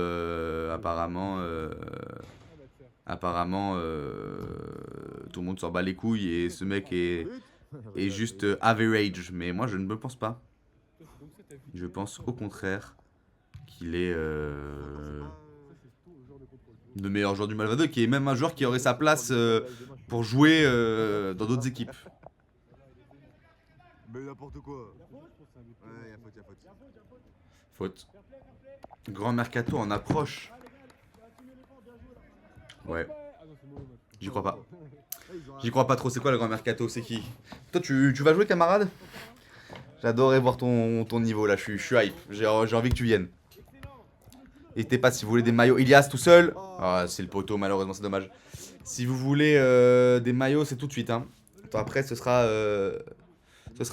Speaker 1: tout le monde s'en bat les couilles et ce mec est juste average. Mais moi je ne me pense pas. Je pense au contraire qu'il est le meilleur joueur du Malvado, qui est même un joueur qui aurait sa place pour jouer dans d'autres équipes.
Speaker 2: Mais n'importe quoi. Ouais, y'a faute.
Speaker 1: Faute. Grand mercato en approche. Ouais. J'y crois pas. J'y crois pas trop. C'est quoi le grand mercato? C'est qui? Toi, tu vas jouer, camarade? J'adorais voir ton niveau là. Je suis hype. J'ai envie que tu viennes. N'hésitez pas si vous voulez des maillots. Ilias tout seul. Ah, c'est le poteau, malheureusement, c'est dommage. Si vous voulez des maillots, c'est tout de suite. Hein. Attends, après, ce sera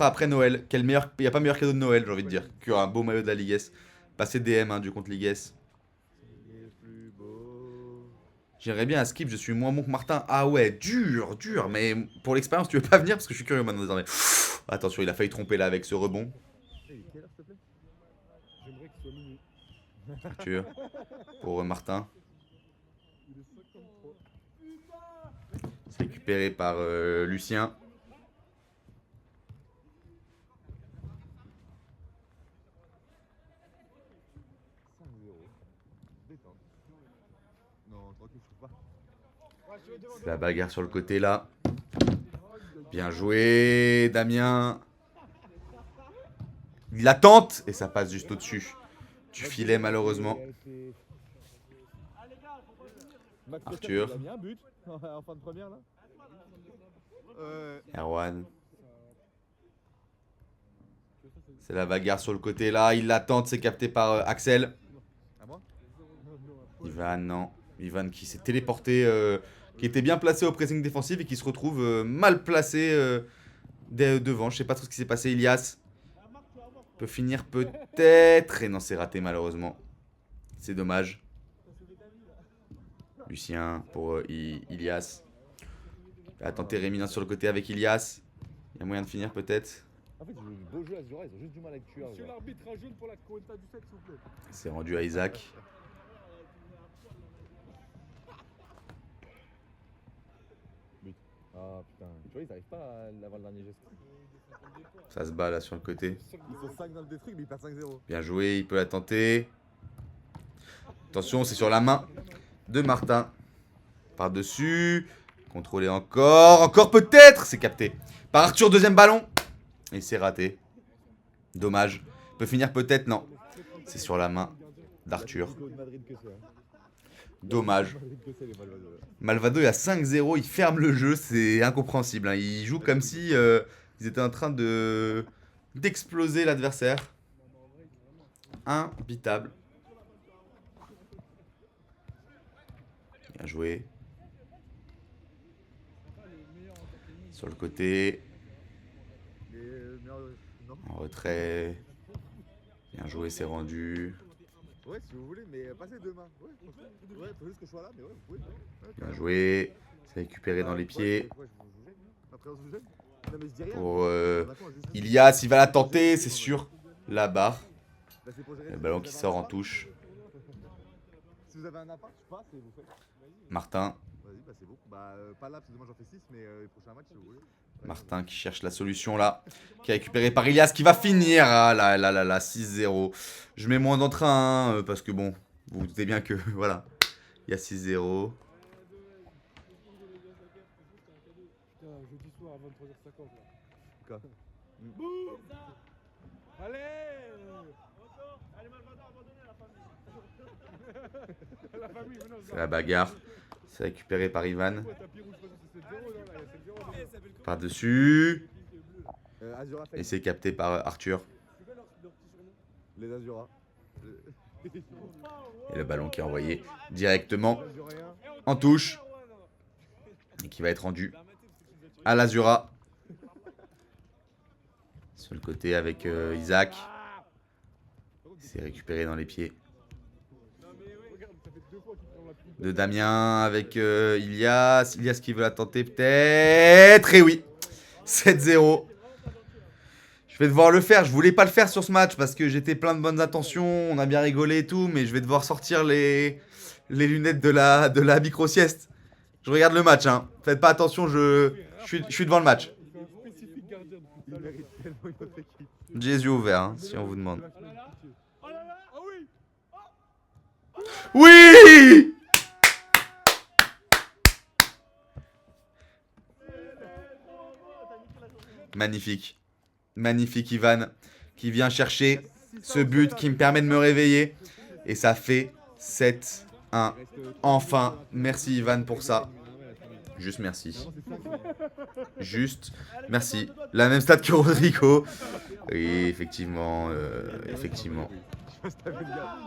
Speaker 1: après Noël. Il n'y a pas meilleur cadeau de Noël, j'ai envie de dire, qu'un beau maillot de la Ligue S. Passez DM hein, du compte Ligue S. J'irais bien à Skip, je suis moins bon que Martin. Ah ouais, dur. Mais pour l'expérience, tu veux pas venir parce que je suis curieux maintenant désormais. Attention, il a failli tromper là avec ce rebond.
Speaker 3: J'aimerais qu'il soit minuit.
Speaker 1: Arthur. Pour Martin. C'est récupéré par Lucien. C'est la bagarre sur le côté là. Bien joué, Damien. Il la tente et ça passe juste au-dessus. Tu filais malheureusement. Arthur.
Speaker 2: Il a mis un but en fin de première là.
Speaker 1: Erwan. C'est la bagarre sur le côté là. Il la tente, c'est capté par Axel.
Speaker 2: À moi.
Speaker 1: Ivan, non. Ivan qui s'est téléporté, qui était bien placé au pressing défensif et qui se retrouve mal placé devant. Je sais pas trop ce qui s'est passé. Ilias peut finir peut-être. Et non, c'est raté malheureusement. C'est dommage. Lucien pour Ilias. Il a tenté Rémina sur le côté avec Ilias. Il y a moyen de finir peut-être.
Speaker 2: En fait, ils ont du beau jeu à Zura, ils ont juste du mal à tuer.
Speaker 3: Monsieur l'arbitre, un jaune pour la Coenta du 7, s'il vous plaît.
Speaker 1: C'est rendu à Isaac.
Speaker 2: Ah putain, tu vois, ils arrivent pas à avoir le dernier geste.
Speaker 1: Ça se bat là sur le côté.
Speaker 2: Ils sont 5 dans le truc, mais ils perdent 5-0.
Speaker 1: Bien joué, il peut la tenter. Attention, c'est sur la main de Martin. Par-dessus. Contrôlé encore. Encore peut-être. C'est capté. Par Arthur, deuxième ballon. Et c'est raté. Dommage. Peut finir peut-être, non. C'est sur la main d'Arthur. Dommage. Malvado est à 5-0. Il ferme le jeu. C'est incompréhensible. Hein. Il joue comme si ils étaient en train d'exploser l'adversaire. Imbitable. Bien joué. Sur le côté. En retrait. Bien joué, c'est rendu.
Speaker 2: Ouais, si vous voulez, mais passez demain. Ouais, faut juste que je sois là, mais ouais, vous pouvez.
Speaker 1: Bien joué. C'est récupéré dans les pieds. Pour Ilias, il va la tenter, c'est sûr. La barre. Le ballon qui sort en touche.
Speaker 2: Si vous avez un appart, je passe et vous faites.
Speaker 1: Martin.
Speaker 2: Vas-y, bah c'est bon. Bah, pas là, parce que moi j'en fais 6, mais les prochains matchs, si vous voulez.
Speaker 1: Martin qui cherche la solution là. Qui est récupéré par Ilias qui va finir. Ah là là là là, 6-0. Je mets moins d'entrain parce que bon, vous vous doutez bien que voilà. Il y a 6-0.
Speaker 3: Putain, jeudi soir à 23h50 là.
Speaker 2: Quoi
Speaker 3: Allez Allez, Malvado, abandonnez la famille. La famille,
Speaker 1: C'est la bagarre. C'est récupéré par Ivan.
Speaker 3: tapis rouge, c'est 7-0 là.
Speaker 1: Par-dessus.
Speaker 2: Azura
Speaker 1: Et
Speaker 2: fake.
Speaker 1: c'est capté par Arthur.
Speaker 2: Les Azura.
Speaker 1: Et le ballon qui est envoyé directement
Speaker 2: Azuréens.
Speaker 1: en touche. Et qui va être rendu à l'Azura. Sur le côté avec Isaac. C'est récupéré dans les pieds de Damien avec Ilias. Ilias qui veut la tenter peut-être. Et oui, 7-0. Je vais devoir le faire. Je voulais pas le faire sur ce match parce que j'étais plein de bonnes intentions. On a bien rigolé et tout. Mais je vais devoir sortir les lunettes de la micro-sieste. Je regarde le match. Hein. Faites pas attention, je suis devant le match.
Speaker 3: C'est un spécifique gardien de
Speaker 2: Il mérite tellement une autre équipe.
Speaker 1: J'ai les yeux ouverts hein, si on vous demande.
Speaker 3: Oh là là. Ah oui.
Speaker 1: Oui! Magnifique. Magnifique Ivan qui vient chercher ce but qui me permet de me réveiller. Et ça fait 7-1. Enfin, merci Ivan pour ça. Juste merci. Juste merci. La même stat que Rodrigo. Oui, effectivement. Effectivement.
Speaker 2: Je sais pas si t'as vu le gars.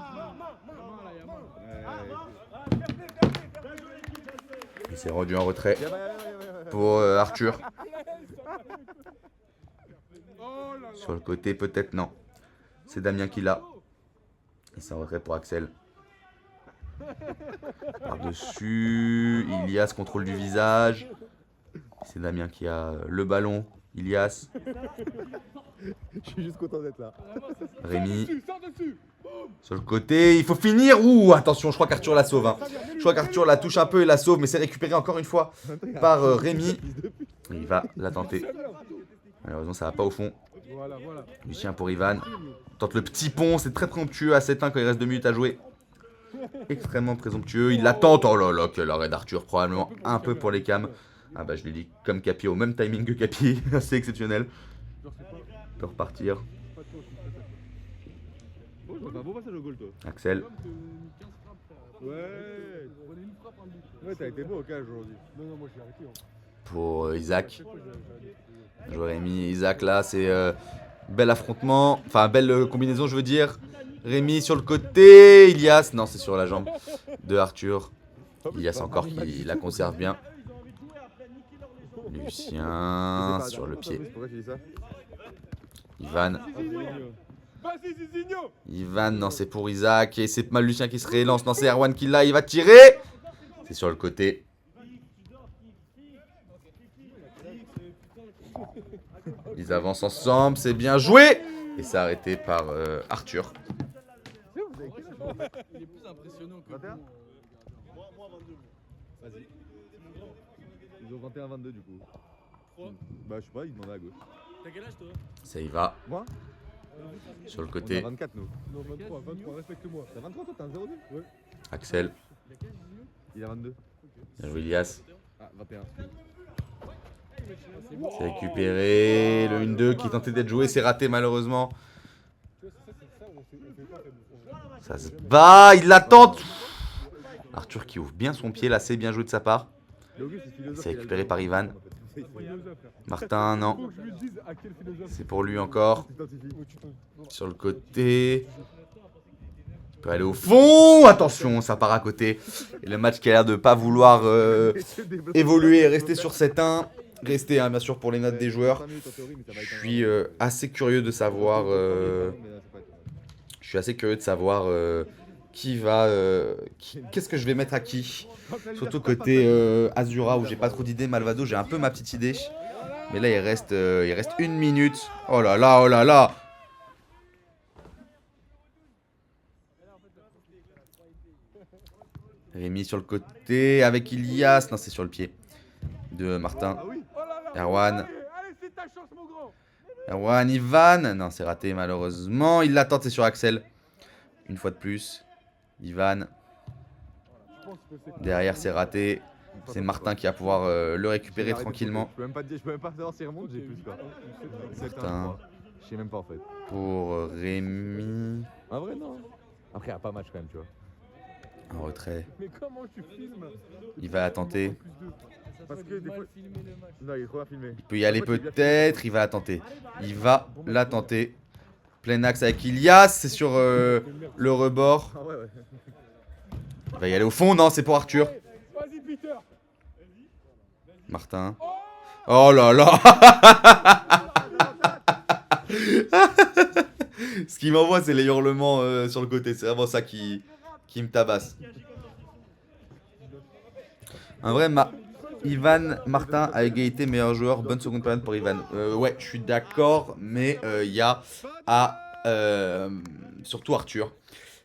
Speaker 1: Il s'est rendu en retrait
Speaker 2: Y'a
Speaker 1: pour Arthur.
Speaker 3: Oh là là.
Speaker 1: Sur le côté, peut-être non. C'est Damien qui l'a. Et c'est en retrait pour Axel. Par-dessus, Ilias contrôle du visage. C'est Damien qui a le ballon. Ilias,
Speaker 2: Je suis juste content d'être là.
Speaker 1: Rémi.
Speaker 3: Sors dessus.
Speaker 1: Sur le côté, il faut finir. Ouh, attention, je crois qu'Arthur la sauve. Hein. Je crois qu'Arthur la touche un peu et la sauve, mais c'est récupéré encore une fois par Rémi. Il va la tenter. Malheureusement, ça va pas au fond.
Speaker 3: Voilà, voilà.
Speaker 1: Lucien pour Ivan. Tente le petit pont, c'est très présomptueux à 7-1 quand il reste 2 minutes à jouer. Extrêmement présomptueux. Il la tente. Oh là là, quel arrêt d'Arthur. Probablement un peu pour les cams. Ah bah je l'ai dit comme Capi, au même timing que Capi. C'est exceptionnel.
Speaker 3: Genre, c'est pas
Speaker 1: Il peut repartir.
Speaker 3: pas toi qui fais ça.
Speaker 2: Oh, je vois un beau passage au goal, toi.
Speaker 1: Axel.
Speaker 3: Comme que 15 frappes, frère.
Speaker 2: Ouais.
Speaker 3: Prenez une frappe, un but.
Speaker 2: Ouais, t'as été beau au cage aujourd'hui.
Speaker 3: Non, non, moi j'ai arrêté. Hein.
Speaker 1: Pour Isaac.
Speaker 3: Chaque fois, j'ai arrêté.
Speaker 1: J'aurais mis Isaac là, c'est bel affrontement. Enfin, belle combinaison, je veux dire. Rémi sur le côté. Ilias, non, c'est sur la jambe de Arthur. Ilias encore qui la conserve bien. Lucien sur le pied.
Speaker 2: Pourquoi tu dis ça?
Speaker 1: Ivan.
Speaker 3: Vas-y, Zizinho.
Speaker 1: Ivan, non, c'est pour Isaac. Et c'est mal Lucien qui se relance. Non, c'est Erwan qui l'a. Il va tirer. C'est sur le côté. Ils avancent ensemble. C'est bien joué. Et c'est arrêté par Arthur.
Speaker 3: Il est plus impressionnant que
Speaker 2: 21?
Speaker 3: vous.
Speaker 2: Vas-y. Ils ont 21-22 du coup. Bah, je sais pas, ils demandaient à gauche.
Speaker 3: T'as quel âge toi?
Speaker 1: Ça y va.
Speaker 2: Moi
Speaker 1: Sur le
Speaker 2: On a
Speaker 1: côté.
Speaker 2: 24 nous.
Speaker 3: Non, 23, respecte-moi.
Speaker 2: T'as 23 toi, t'as un 0-2? Ouais.
Speaker 1: Axel.
Speaker 2: Il a 22.
Speaker 1: Bien joué, Ilias.
Speaker 2: Ah, 21.
Speaker 1: C'est récupéré. Le 1-2 qui tentait d'être joué. C'est raté malheureusement.
Speaker 3: Tu vois, c'est ça, on fait pas comme
Speaker 1: Ça se bat. Il la tente. Arthur qui ouvre bien son pied là. C'est bien joué de sa part. C'est récupéré par Ivan. Martin, non.
Speaker 3: Faut que je lui dise à quel philosophe.
Speaker 1: C'est pour lui encore. Sur le côté. Il peut aller au fond. Attention, ça part à côté. Et le match qui a l'air de pas vouloir évoluer et rester sur 7-1. Rester, hein, bien sûr, pour les notes des joueurs. Je suis assez curieux de savoir. Je suis assez curieux de savoir qui va. Qu'est-ce que je vais mettre à qui. Surtout côté Azura où j'ai pas trop d'idées. Malvado, j'ai un peu ma petite idée. Mais là, il reste 1 minute. Oh là là, oh là là. Rémi sur le côté avec Ilias. Non, c'est sur le pied de Martin. Erwan.
Speaker 3: Allez, c'est ta chance, mon grand.
Speaker 1: Erwan, Ivan. Non, c'est raté malheureusement. Il l'attend, c'est sur Axel. Une fois de plus. Ivan. Derrière, c'est raté. C'est Martin qui va pouvoir le récupérer tranquillement.
Speaker 2: Je peux même pas savoir s'il remonte, j'ai plus quoi.
Speaker 1: Martin.
Speaker 2: Je sais même pas en fait.
Speaker 1: Pour Rémi.
Speaker 2: En vrai, non. Après, il n'y a pas match quand même, tu vois.
Speaker 1: En retrait.
Speaker 3: Mais comment tu filmes?
Speaker 1: Il va la tenter.
Speaker 2: Parce que des fois. Non, il est trop bien filmé.
Speaker 1: Il peut y aller peut-être, il va la tenter. Il va la tenter. Plein axe avec Ilias, c'est sur le rebord.
Speaker 2: Ah ouais, ouais.
Speaker 1: Il va y aller au fond, non, c'est pour Arthur.
Speaker 3: Vas-y, Peter.
Speaker 1: Martin. Oh là là. Ce qui m'envoie, c'est les hurlements sur le côté. C'est vraiment ça qui me tabasse. Un vrai Ivan Martin à égalité, meilleur joueur. Bonne seconde période pour Ivan. Ouais, je suis d'accord, mais il y a surtout Arthur.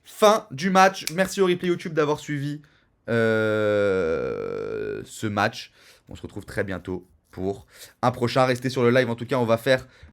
Speaker 1: Fin du match. Merci au replay YouTube d'avoir suivi ce match. On se retrouve très bientôt pour un prochain. Restez sur le live. En tout cas, on va faire